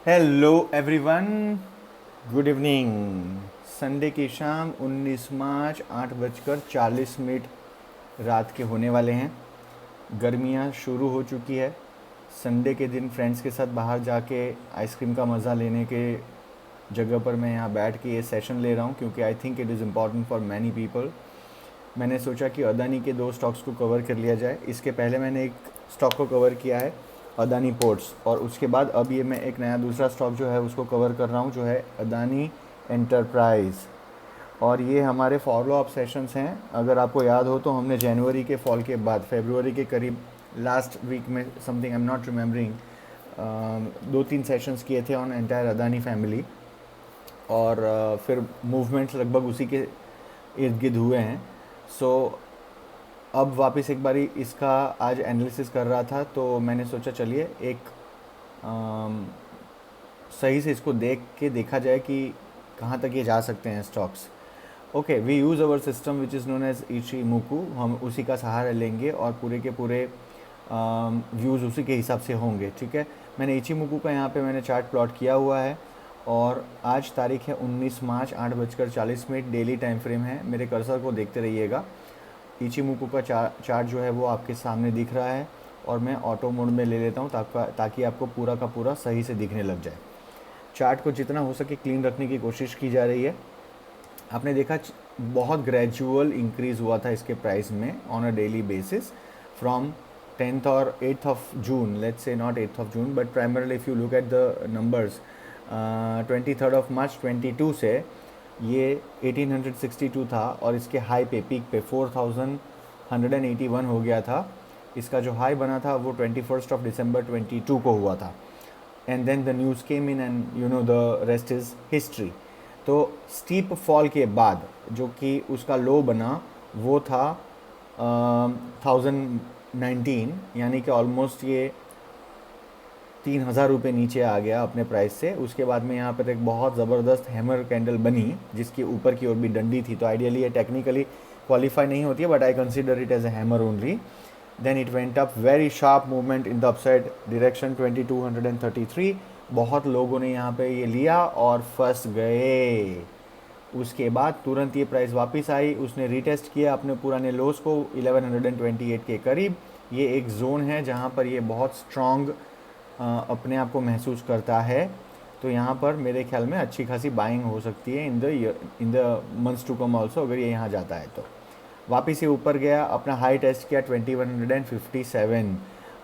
Hello everyone, good evening. Sunday की शाम 19 मार्च 8:40 रात के होने वाले हैं। गर्मियाँ शुरू हो चुकी है। संडे के दिन फ्रेंड्स के साथ बाहर जाके आइसक्रीम का मज़ा लेने के जगह पर मैं यहाँ बैठ के ये सेशन ले रहा हूँ, क्योंकि I think it is important for many people. मैंने सोचा कि अदानी के दो स्टॉक्स को कवर कर लिया जाए। इसके पहले मैंने एक स्टॉक को कवर किया है, अदानी पोर्ट्स, और उसके बाद अब ये मैं एक नया दूसरा स्टॉक जो है उसको कवर कर रहा हूँ, जो है अदानी एंटरप्राइज। और ये हमारे फॉलो अप सेशंस हैं। अगर आपको याद हो तो हमने जनवरी के फॉल के बाद फरवरी के करीब लास्ट वीक में something, I am not remembering, 2-3 sessions किए थे ऑन एंटायर अदानी फैमिली। और फिर मूवमेंट्स लगभग उसी के इर्द गिर्द हुए हैं। सो अब वापस एक बारी इसका आज एनालिसिस कर रहा था, तो मैंने सोचा चलिए एक अम, सही से इसको देख के देखा जाए कि कहाँ तक ये जा सकते हैं stocks. Okay, we use our system which is known as Ichimoku. हम उसी का सहारा लेंगे और पूरे के पूरे व्यूज़ उसी के हिसाब से होंगे, ठीक है। मैंने इचिमुकू का यहाँ पे मैंने चार्ट प्लॉट किया हुआ है, और आज तारीख है 19 मार्च 8:40 डेली टाइम फ्रेम है। मेरे कर्सर को देखते रहिएगा। इचिमुकू का चार्ट जो है वो आपके सामने दिख रहा है, और मैं ऑटो मोड में ले लेता हूँ ताकि आपको पूरा का पूरा सही से दिखने लग जाए। चार्ट को जितना हो सके क्लीन रखने की कोशिश की जा रही है। आपने देखा बहुत ग्रेजुअल इंक्रीज़ हुआ था इसके प्राइस में on a daily basis from 10th और 8th of June, let's say not 8th of June, but primarily if you look at the numbers, 23rd of March 22 से ये 1862 था, और इसके हाई पे पीक पे 4181 हो गया था। इसका जो हाई बना था वो 21st ऑफ दिसंबर 22 को हुआ था। And then the news came in and you know the rest is history. तो स्टीप फॉल के बाद जो कि उसका लो बना वो था 1019, यानी कि ऑलमोस्ट ये 3000 रुपये नीचे आ गया अपने प्राइस से। उसके बाद में यहाँ पर एक बहुत ज़बरदस्त हैमर कैंडल बनी जिसके ऊपर की ओर भी डंडी थी। तो आइडियली ये टेक्निकली क्वालिफाई नहीं होती है, but I consider it as a hammer only. Then it went up very sharp movement in the upside direction 2233। बहुत लोगों ने यहाँ पे ये लिया और फंस गए। उसके बाद तुरंत ये प्राइस वापस आई, उसने रीटेस्ट किया अपने पुराने लोस को 1128 के करीब। ये एक जोन है जहाँ पर ये बहुत स्ट्रॉन्ग अपने आप को महसूस करता है। तो यहाँ पर मेरे ख्याल में अच्छी खासी बाइंग हो सकती है in the months to come also, अगर ये यहाँ जाता है तो। वापस ये ऊपर गया, अपना हाई टेस्ट किया 2157,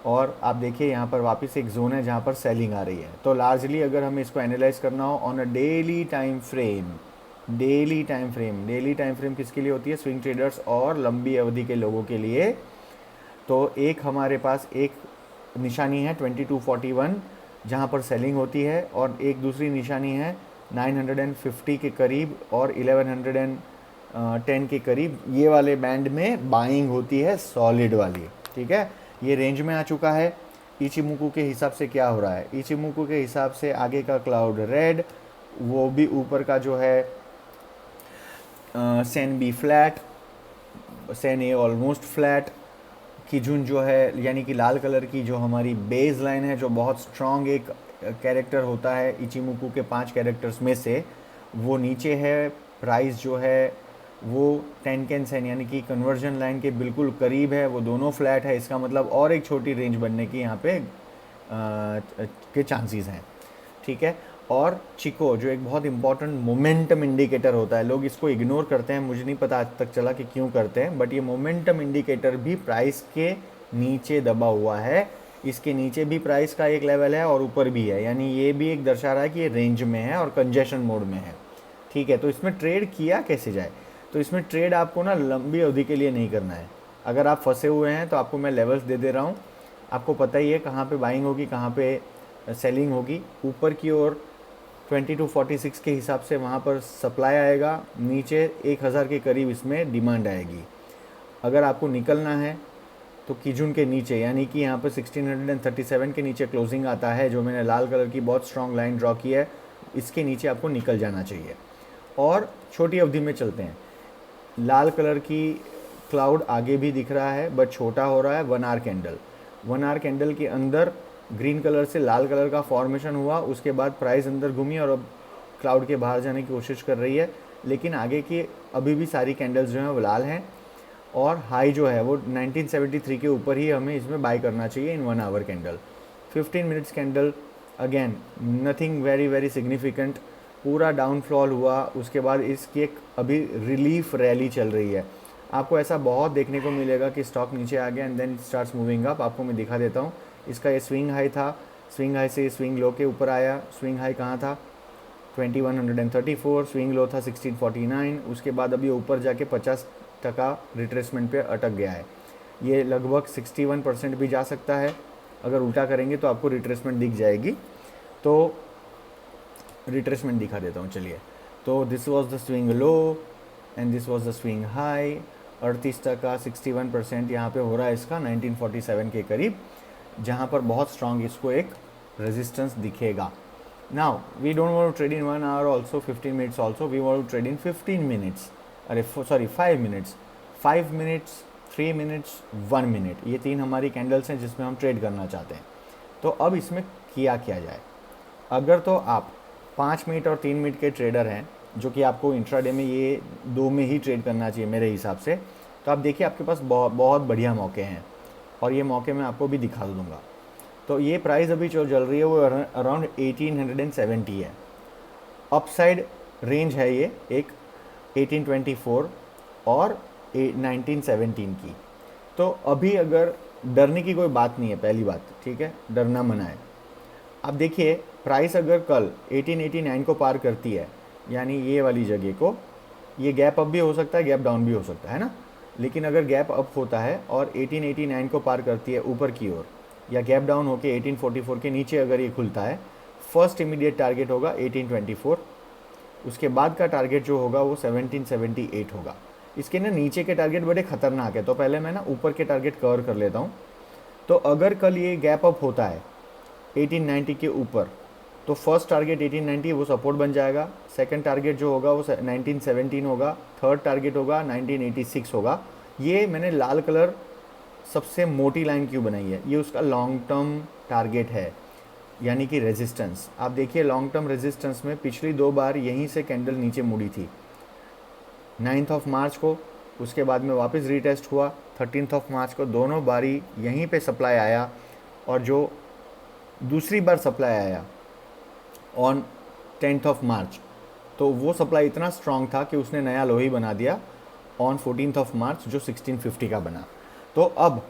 और आप देखिए यहाँ पर वापस एक जोन है जहाँ पर सेलिंग आ रही है। तो लार्जली अगर हमें इसको एनालाइज करना हो on a daily time frame, daily time frame किसके लिए होती है? स्विंग ट्रेडर्स और लंबी अवधि के लोगों के लिए। तो एक हमारे पास एक निशानी है 2241 जहाँ पर सेलिंग होती है, और एक दूसरी निशानी है 950 के करीब और 1110 के करीब। ये वाले बैंड में बाइंग होती है सॉलिड वाली, ठीक है। ये रेंज में आ चुका है। इचिमुकू के हिसाब से क्या हो रहा है? इचिमुकू के हिसाब से आगे का क्लाउड रेड, वो भी ऊपर का जो है सेन बी फ्लैट, सेन ए ऑलमोस्ट फ्लैट, किजुन जो है यानी कि लाल कलर की जो हमारी बेस लाइन है, जो बहुत स्ट्रॉन्ग एक कैरेक्टर होता है इचिमुकू के 5 कैरेक्टर्स में से, वो नीचे है। प्राइस जो है वो 10 कैन सेन यानी कि कन्वर्जन लाइन के बिल्कुल करीब है, वो दोनों फ्लैट है। इसका मतलब और एक छोटी रेंज बनने की यहाँ पे के चांसेस हैं, ठीक है। और चिको जो एक बहुत इंपॉर्टेंट मोमेंटम इंडिकेटर होता है, लोग इसको इग्नोर करते हैं, मुझे नहीं पता आज तक चला कि क्यों करते हैं, बट ये मोमेंटम इंडिकेटर भी प्राइस के नीचे दबा हुआ है। इसके नीचे भी प्राइस का एक लेवल है और ऊपर भी है, यानी ये भी एक दर्शा रहा है कि ये रेंज में है और कंजेशन मोड में है, ठीक है। तो इसमें ट्रेड किया कैसे जाए? तो इसमें ट्रेड आपको ना लंबी अवधि के लिए नहीं करना है। अगर आप फंसे हुए हैं तो आपको मैं लेवल्स दे दे रहा हूँ, आपको पता ही है कहाँ पे बाइंग होगी, कहाँ पे सेलिंग होगी। ऊपर की ओर 2246 के हिसाब से वहाँ पर सप्लाई आएगा, नीचे 1000 के करीब इसमें डिमांड आएगी। अगर आपको निकलना है तो किजुन के नीचे यानी कि यहाँ पर 1637 के नीचे क्लोजिंग आता है, जो मैंने लाल कलर की बहुत स्ट्रॉन्ग लाइन ड्रॉ की है, इसके नीचे आपको निकल जाना चाहिए। और छोटी अवधि में चलते हैं। लाल कलर की क्लाउड आगे भी दिख रहा है बट छोटा हो रहा है। 1 आवर कैंडल के अंदर ग्रीन कलर से लाल कलर का फॉर्मेशन हुआ, उसके बाद प्राइस अंदर घूमी और अब क्लाउड के बाहर जाने की कोशिश कर रही है, लेकिन आगे की अभी भी सारी कैंडल्स जो हैं वो लाल हैं और हाई जो है वो 1973 के ऊपर ही हमें इसमें बाय करना चाहिए इन 1 our candle. 15 minutes candle again nothing very very significant, पूरा डाउनफॉल हुआ, उसके बाद इसकी एक अभी रिलीफ रैली चल रही है। आपको ऐसा बहुत देखने को मिलेगा कि स्टॉक नीचे आ गया and then starts moving up. आपको मैं दिखा देता हूँ, इसका ये स्विंग हाई था, स्विंग हाई से स्विंग लो के ऊपर आया, स्विंग हाई कहाँ था 2134, स्विंग लो था 1649, उसके बाद अभी ऊपर जाके 50% रिट्रेसमेंट पे अटक गया है। ये लगभग 61% भी जा सकता है, अगर उल्टा करेंगे तो आपको रिट्रेसमेंट दिख जाएगी। तो रिट्रेसमेंट दिखा देता हूँ चलिए। तो this was the swing low and this was the swing high, 38% 61% यहाँ पे हो रहा है इसका 1947 के करीब, जहाँ पर बहुत स्ट्रांग इसको एक रेजिस्टेंस दिखेगा। Now we don't want to trade in 1 hour also, 15 minutes also, we want to trade in 15 minutes, अरे sorry 5 minutes, 5 minutes, 3 minutes, 1 minute, ये 3 हमारी कैंडल्स हैं जिसमें हम ट्रेड करना चाहते हैं। तो अब इसमें किया जाए, अगर तो आप 5 मिनट और 3 मिनट के ट्रेडर हैं, जो कि आपको इंट्राडे में ये 2 में ही ट्रेड करना चाहिए मेरे हिसाब से, तो आप देखिए आपके पास बहुत बढ़िया मौके हैं और ये मौके मैं आपको भी दिखा दूँगा। तो ये प्राइस अभी जो चल रही है वो अराउंड 1870 है, अपसाइड रेंज है ये एक 1824 और 1917 की। तो अभी अगर डरने की कोई बात नहीं है, पहली बात, ठीक है, डरना मना है। अब देखिए प्राइस अगर कल 1889 को पार करती है, यानी ये वाली जगह को, ये गैप अप भी हो सकता है, गैप डाउन भी हो सकता है ना, लेकिन अगर गैप अप होता है और 1889 को पार करती है ऊपर की ओर, या गैप डाउन होकर 1844 के नीचे अगर ये खुलता है, फर्स्ट इमीडिएट टारगेट होगा 1824, उसके बाद का टारगेट जो होगा वो 1778 होगा। इसके ना नीचे के टारगेट बड़े खतरनाक है, तो पहले मैं ना ऊपर के टारगेट कवर कर लेता हूँ। तो अगर कल ये गैप अप होता है 1890 के ऊपर, तो फर्स्ट टारगेट 1890 वो सपोर्ट बन जाएगा, सेकंड टारगेट जो होगा वो 1917 होगा, थर्ड टारगेट होगा 1986 होगा। ये मैंने लाल कलर सबसे मोटी लाइन क्यों बनाई है, ये उसका लॉन्ग टर्म टारगेट है, यानी कि रेजिस्टेंस। आप देखिए लॉन्ग टर्म रेजिस्टेंस में पिछली 2 बार यहीं से कैंडल नीचे मुड़ी थी, 9 मार्च को, उसके बाद में वापस रीटेस्ट हुआ 13 मार्च को, दोनों बारी यहीं पे सप्लाई आया, और जो दूसरी बार सप्लाई आया ऑन 10 मार्च, तो वो सप्लाई इतना स्ट्रांग था कि उसने नया लो ही बना दिया ऑन 14 मार्च, जो 1650 का बना। तो अब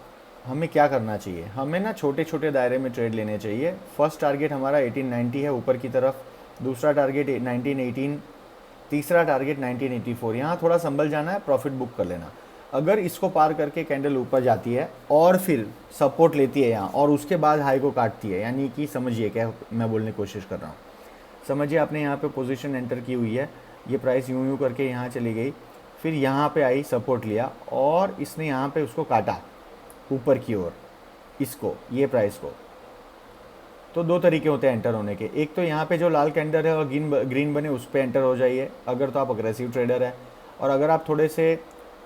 हमें क्या करना चाहिए, हमें ना छोटे छोटे दायरे में ट्रेड लेने चाहिए। फर्स्ट टारगेट हमारा 1890 है ऊपर की तरफ, दूसरा टारगेट 1918, तीसरा टारगेट 1984। यहाँ थोड़ा संभल जाना है, प्रॉफिट बुक कर लेना। अगर इसको पार करके कैंडल ऊपर जाती है और फिर सपोर्ट लेती है यहाँ और उसके बाद हाई को काटती है, यानी कि समझिए क्या मैं बोलने की कोशिश कर रहा हूँ, समझिए आपने यहाँ पे पोजीशन एंटर की हुई है, ये प्राइस यूं करके यहाँ चली गई, फिर यहाँ पे आई, सपोर्ट लिया और इसने यहाँ पे उसको काटा ऊपर की ओर, इसको, ये प्राइस को। तो 2 तरीके होते हैं एंटर होने के, एक तो यहाँ पे जो लाल कैंडल है और ग्रीन बने उस पर एंटर हो जाइए अगर तो आप अग्रेसिव ट्रेडर है, और अगर आप थोड़े से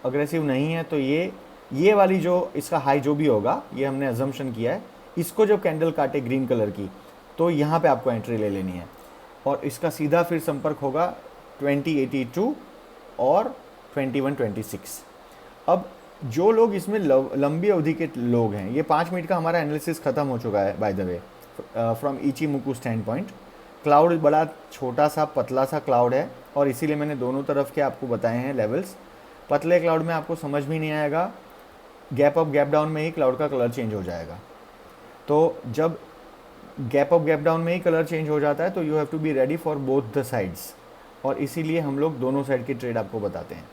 अग्रेसिव नहीं है तो ये वाली जो इसका हाई जो भी होगा, ये हमने अजम्पशन किया है, इसको जब कैंडल काटे ग्रीन कलर की, तो यहाँ पे आपको एंट्री ले लेनी है और इसका सीधा फिर संपर्क होगा 2082 और 2126। अब जो लोग इसमें लंबी अवधि के लोग हैं, ये 5 मिनट का हमारा एनालिसिस खत्म हो चुका है by the way, from Ichimoku stand point. Cloud बड़ा छोटा सा पतला सा क्लाउड है और इसीलिए मैंने दोनों तरफ के आपको बताए हैं लेवल्स। पतले क्लाउड में आपको समझ भी नहीं आएगा, गैप अप गैप डाउन में ही क्लाउड का कलर चेंज हो जाएगा। तो जब गैप अप गैप डाउन में ही कलर चेंज हो जाता है तो you have to be ready for both the sides, और इसीलिए हम लोग दोनों साइड की ट्रेड आपको बताते हैं।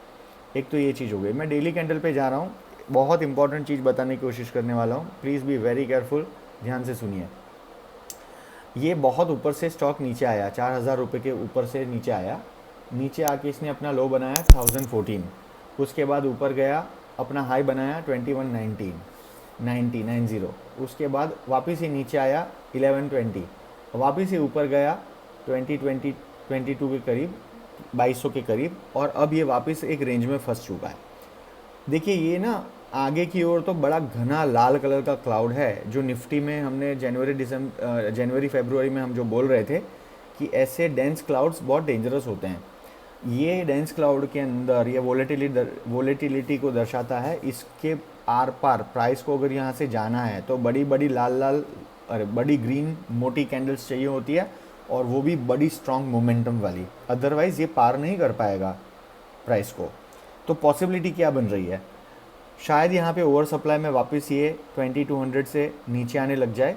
एक तो ये चीज़ हो गई। मैं डेली कैंडल पे जा रहा हूँ, बहुत इंपॉर्टेंट चीज़ बताने की कोशिश करने वाला हूँ, प्लीज़ बी वेरी केयरफुल, ध्यान से सुनिए। ये बहुत ऊपर से स्टॉक नीचे आया, 4000 रुपये के ऊपर से नीचे आया, नीचे आके इसने अपना लो बनाया 1014, उसके बाद ऊपर गया, अपना हाई बनाया 2190, उसके बाद वापस ही नीचे आया 1120, वापस ही ऊपर गया 22 के करीब, 2200 के करीब, और अब ये वापस एक रेंज में फंस चुका है। देखिए ये ना आगे की ओर तो बड़ा घना लाल कलर का क्लाउड है, जो निफ्टी में हमने जनवरी फरवरी में हम जो बोल रहे थे कि ऐसे डेंस क्लाउड्स बहुत डेंजरस होते हैं। ये डेंस क्लाउड के अंदर ये वोलेटिलिटी को दर्शाता है। इसके आर पार प्राइस को अगर यहाँ से जाना है तो बड़ी बड़ी बड़ी ग्रीन मोटी कैंडल्स चाहिए होती है, और वो भी बड़ी स्ट्रॉन्ग मोमेंटम वाली, अदरवाइज़ ये पार नहीं कर पाएगा प्राइस को। तो पॉसिबिलिटी क्या बन रही है, शायद यहाँ पे ओवर सप्लाई में वापस ये 2200 से नीचे आने लग जाए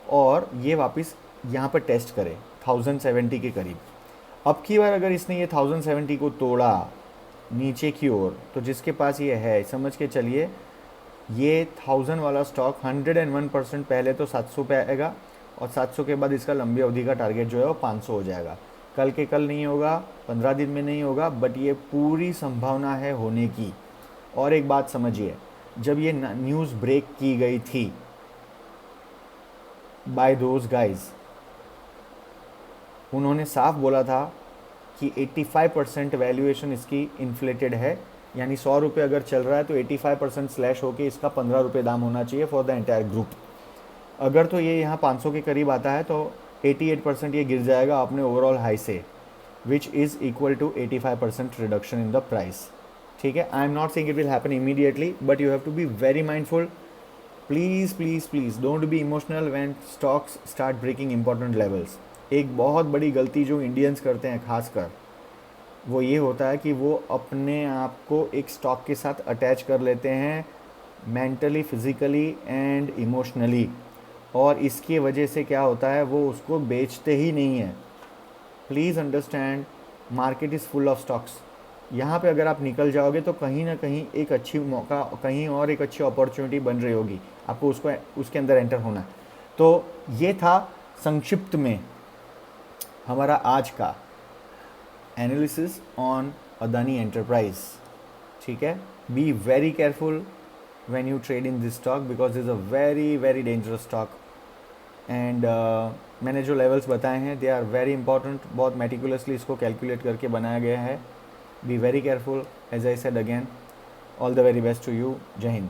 और ये वापस यहाँ पर टेस्ट करे 1070 के करीब। अब की बार अगर इसने ये 1070 को तोड़ा नीचे की ओर, तो जिसके पास ये है समझ के चलिए ये 1000 वाला स्टॉक 101% पहले तो 700 पे आएगा, और 700 के बाद इसका लंबी अवधि का टारगेट जो है वो 500 हो जाएगा। कल के कल नहीं होगा, 15 दिन में नहीं होगा, बट ये पूरी संभावना है होने की। और एक बात समझिए, जब ये न्यूज़ ब्रेक की गई थी बाय दोज गाइज, उन्होंने साफ बोला था कि 85% वैल्यूएशन इसकी इन्फ्लेटेड है, यानी 100 रुपये अगर चल रहा है तो 85% स्लैश होके इसका 15 रुपये दाम होना चाहिए फॉर द एंटायर ग्रुप। अगर तो ये यहाँ 500 के करीब आता है तो 88% ये गिर जाएगा अपने ओवरऑल हाई से, which is equal to 85% reduction in the price. ठीक है, I am not saying it will happen immediately, but you have to be very mindful. Please please please don't be emotional when stocks start breaking important levels. एक बहुत बड़ी गलती जो Indians करते हैं खासकर, वो ये होता है कि वो अपने आप को एक स्टॉक के साथ अटैच कर लेते हैं मेंटली, फिज़िकली एंड इमोशनली, और इसकी वजह से क्या होता है वो उसको बेचते ही नहीं है। Please understand, market is full of stocks. यहाँ पे अगर आप निकल जाओगे तो कहीं ना कहीं एक अच्छी मौका, कहीं और एक अच्छी अपॉर्चुनिटी बन रही होगी, आपको उसके अंदर एंटर होना है। तो ये था संक्षिप्त में हमारा आज का एनालिसिस ऑन अदानी एंटरप्राइज। ठीक है, be very careful when you trade in this stock because is a very very dangerous stock. And मैंने जो लेवल्स बताए हैं दे आर वेरी इंपॉर्टेंट, बहुत मेटिकुलसली इसको कैलकुलेट करके बनाया गया है। Be very careful, as I said again, all the very best to you. जय हिंद।